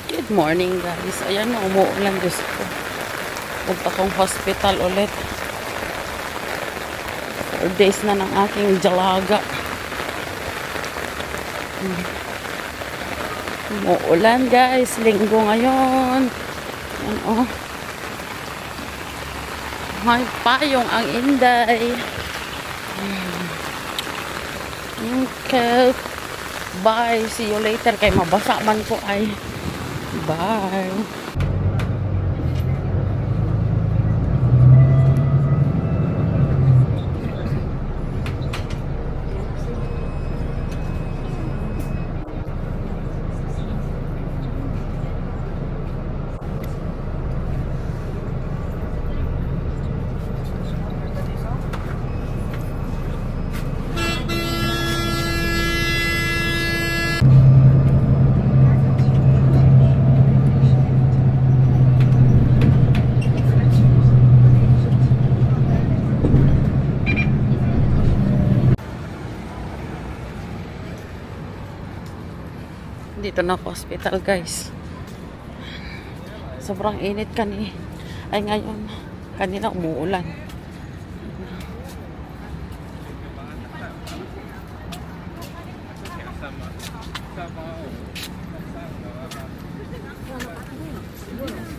Good morning guys. Ayan na, umuulan, Diyos ko. Punta kong hospital ulit. 4 days na ng aking dalaga. Umuulan guys. Linggo ngayon. Ayan oh. May payong ang inday. Okay. Bye. See you later. Kay mabasa man ko ay. Bye. Dito na ako hospital guys. Sobrang init ay ngayon kanina umuulan.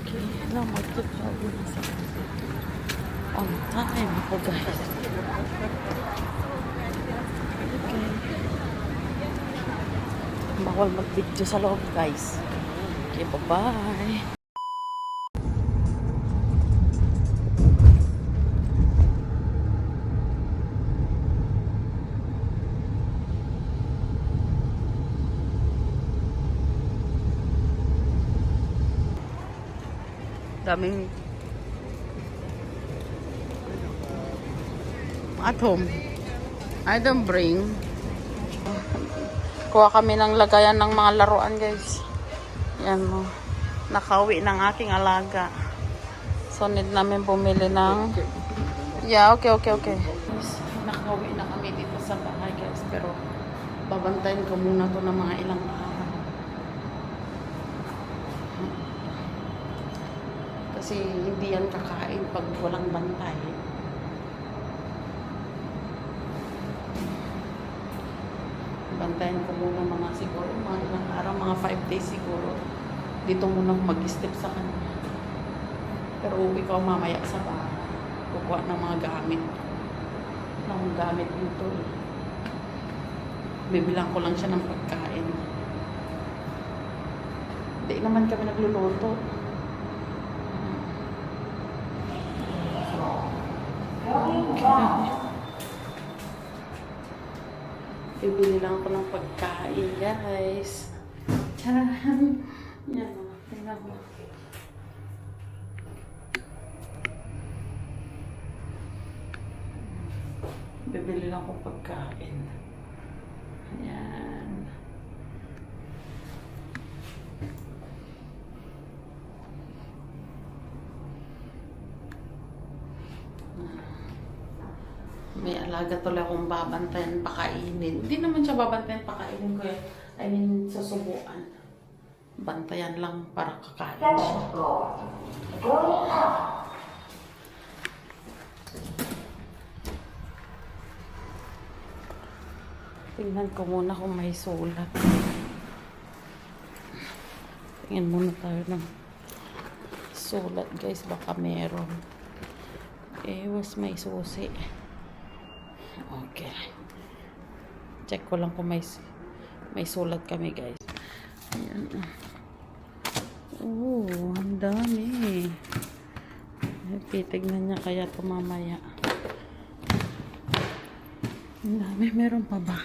Okay, magtutravel on time ako guys. Bawal mag-video sa loob guys. Okay, bye-bye. Daming at home. I don't bring. Kuha kami ng lagayan ng mga laruan guys. Yan mo. Nakauwi ng aking alaga. So need namin bumili ng yeah, okay. Guys, nakauwi na kami dito sa bahay guys. Pero babantayin ko muna to ng mga ilang araw. Kasi hindi yan kakain pag walang bantay. Bantayan ko muna mga siguro, mga ilang araw, mga 5 days siguro. Dito muna mag-step sa kanya. Pero uwi ko mamaya sa bahay. Kukuha ng mga gamit. Ng gamit dito eh. Bibilang ko lang siya ng pagkain. Hindi naman kami nagluluto. Bibili lang ako ng pagkain, guys. Charan! Yan o. Tingnan mo. Bibili lang ako pagkain. Yan. May alaga tuloy akong babantayan, pakainin. Hindi naman siya babantayan, pakainin ko yan. I mean, susubuan. Bantayan lang para kakain siya. Tingnan ko muna kung may sulat. Tingnan muna tayo ng sulat guys, baka meron. Was may susi. Okay. Check ko lang kung may sulat kami guys. Ayan. Ang dami. Titignan niya kaya ito mamaya. Ang dami. Meron pa ba?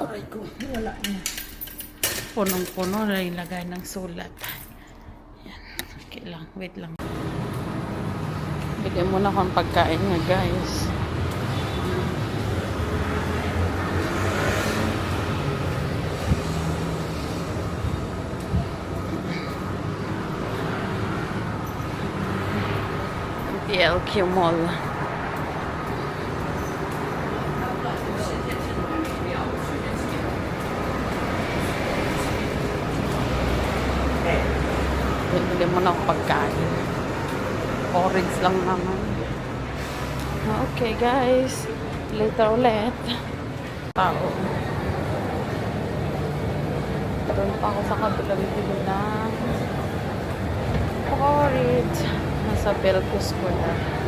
Aray ko. Wala niya. Punong-puno na ilagay ng sulat. Ayan. Okay lang. Wait lang. Bigyan muna akong pagkain nga guys. TLQ Mall. Bili mo ng pagkain. Orange lang naman. Okay guys. Later ulit. Tao. Doon pa ako sa kabilang bili ng orange. Nasa Belco Square.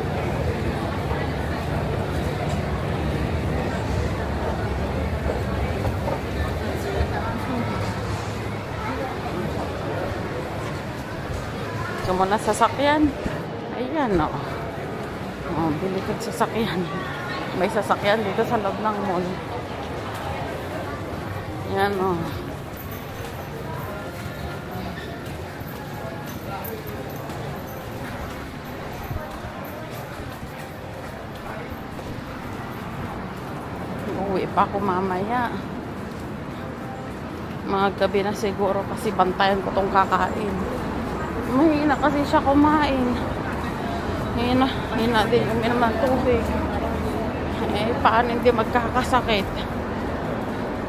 Ito mo na sasakyan. Ayan o. Oh, bili kong sasakyan. May sasakyan dito sa loob ng mall. Ayan o. Uwi pa ako mamaya. Mga gabi na siguro kasi bantayan ko tong kakain. Mahina kasi siya kumain. Hina din uminom ng tubig. Eh, paano hindi magkakasakit?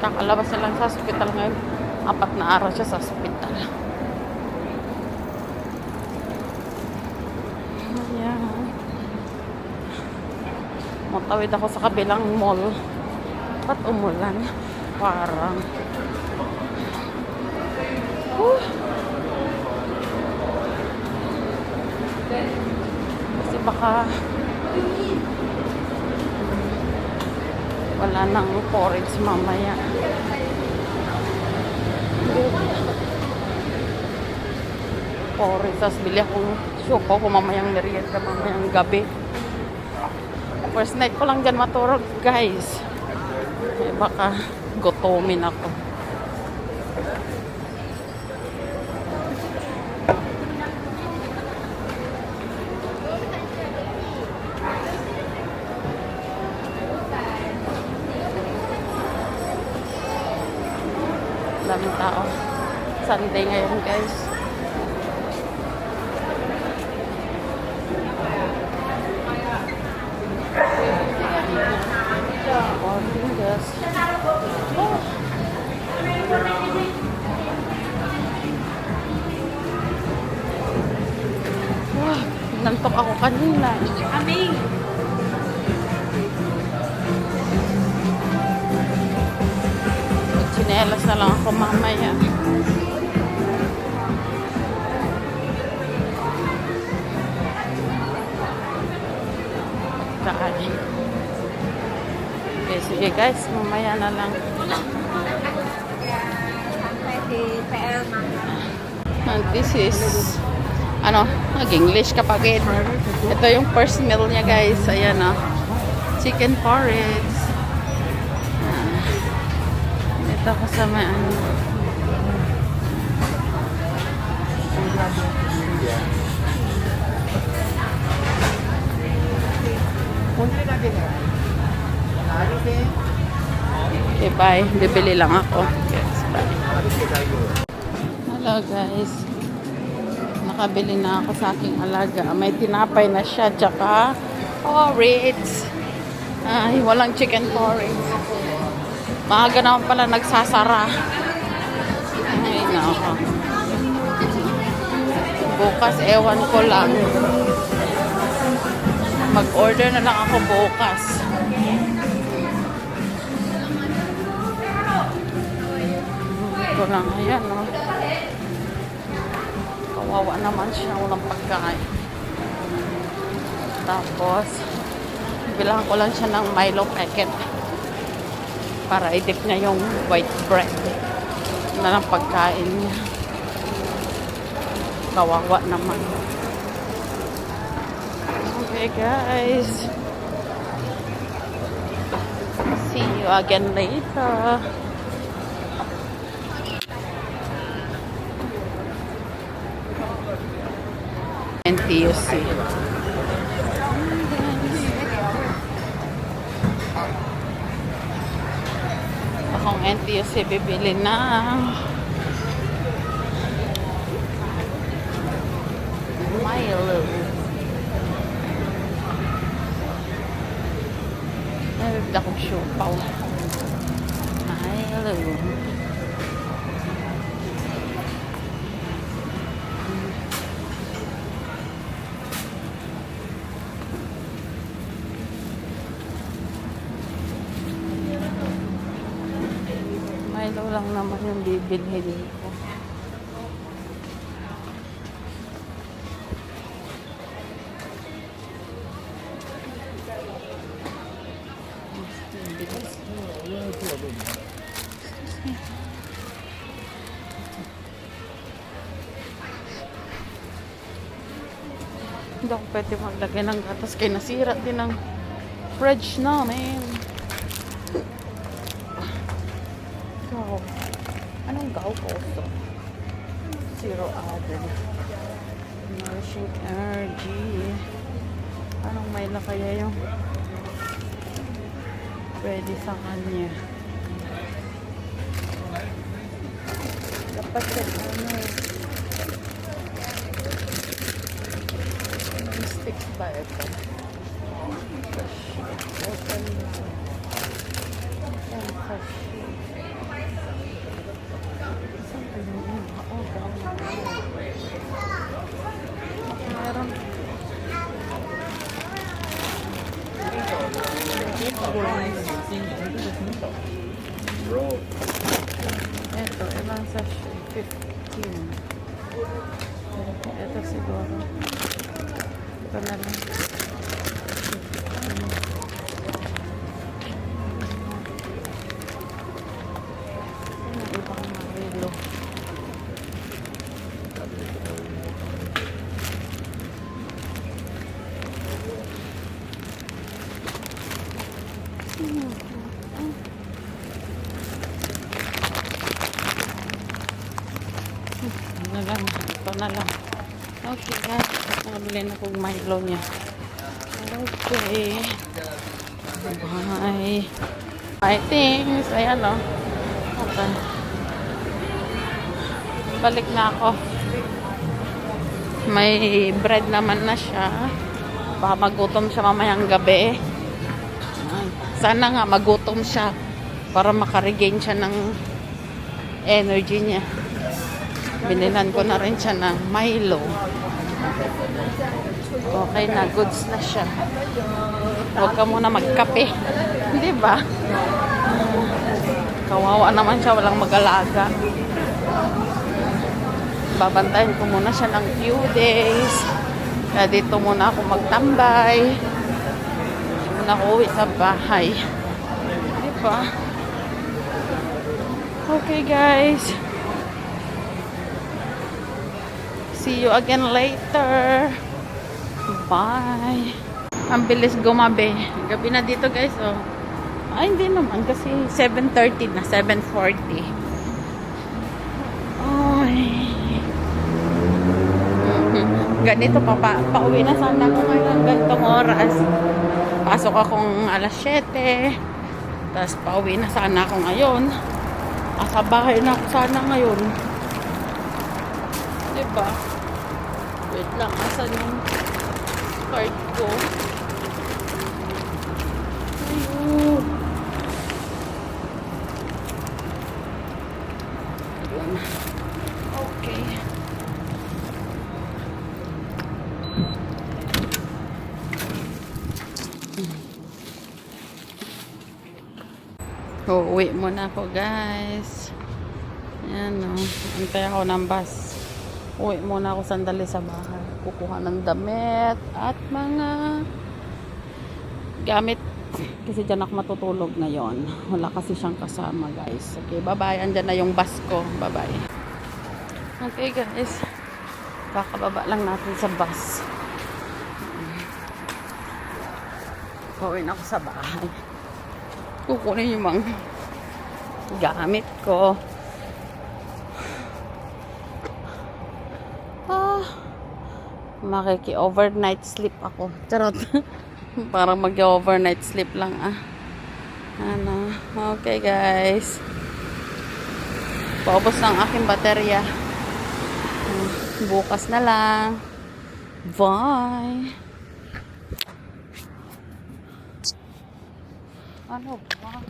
Kakalabas na lang sa hospital ngayon. 4 na araw siya sa hospital. Ayan. Matawid ako sa kabilang mall. Ba't umulan? Parang. Kasi baka wala nang porridge mamaya. Porridge. Tapos bili akong syuko kung mamayang merienda mamayang gabi. First night ko lang dyan maturog guys. Eh, baka gutomin ako. Daming tao. Sunday ngayon guys. Guys. Oh. Wow, nantok ako kanina. Aming. Chinelas na lang ako mamaya. Kain. Okay, sige guys, mamaya na lang. And this is nag-English kapagid. Ito yung first meal niya guys. Ayan o. Chicken porridge. Ito kasama okay, bye. Bibili lang ako. Yes, bye. Hello guys. Nakabili na ako sa aking alaga. May tinapay na siya. Tsaka porridge. Ay, walang chicken porridge. Maaga naman pala nagsasara. Ay, nako. Bukas, ewan ko lang. Mag-order na lang ako bukas. Ito lang, ayan, no. Kawawa naman siya, walang pagkain. Tapos, bilang ko lang siya ng Milo packet. Para i-dip niya yung white bread na lang pagkain niya. Kawawa naman. Okay guys. See you again later. NTUC. Akong NTUC bibili na Milo. Nagda akong siopaw. Milo. lang naman yung bibilhin ko. Hindi ako pwede maglagay ng gatas kaya nasira din ang fridge namin. Go. Anong gaw ko ito? Zero added. Nourishing energy. Anong may na kaya yung pwede sa kanya? Dapat yan sticks ba ito? Open na. Meron. Ito, ilang sachet? 15. Ito siguro. Ito na lang. Ang ibang marilo. Na lang. Ito na lang. Okay guys. Nakabili na kong Milo niya. Okay. Bye. Bye things. Ayan o. Okay. Balik na ako. May bread naman na siya. Baka magutom siya mamayang gabi. Sana nga magutom siya para makaregain siya ng energy niya. Binilan ko na rin siya ng Milo. Okay na, goods na siya. Huwag ka muna magkape. Hindi ba? Kawawa naman siya, walang mag-alaga. Babantayan ko muna siya ng few days. Kaya dito muna ako magtambay. Hindi muna ako uwi sa bahay. Hindi ba? Okay guys. See you again later. Bye. Ang bilis gumabi. Gabi na dito guys. Oh. Ay, hindi naman. Kasi 7:30 na. 7:40. Ay. Ganito pauwi na sana ako ngayon. Ganitong oras. Pasok akong alas 7. Tapos pauwi na sana ako ngayon. Sa bahay na ako sana ngayon. Diba? Wait lang, asan yung card ko? Ayun. Ayun. Okay. Uuwi muna ako guys. Ayan o. Antay ako ng bus. Uwi muna ako sandali sa bahay. Kukuha ng damit at mga gamit. Kasi dyan ako matutulog ngayon. Wala kasi siyang kasama guys. Okay, bye-bye. Andyan na yung bus ko. Bye-bye. Okay guys. Kakababa lang natin sa bus. Uwi na ako sa bahay. Kukunin yung mga gamit ko. Makiki-overnight sleep ako. Charot. Parang mag-overnight sleep lang Ano. Okay guys. Paubos ng aking baterya. Bukas na lang. Bye. Ano ba?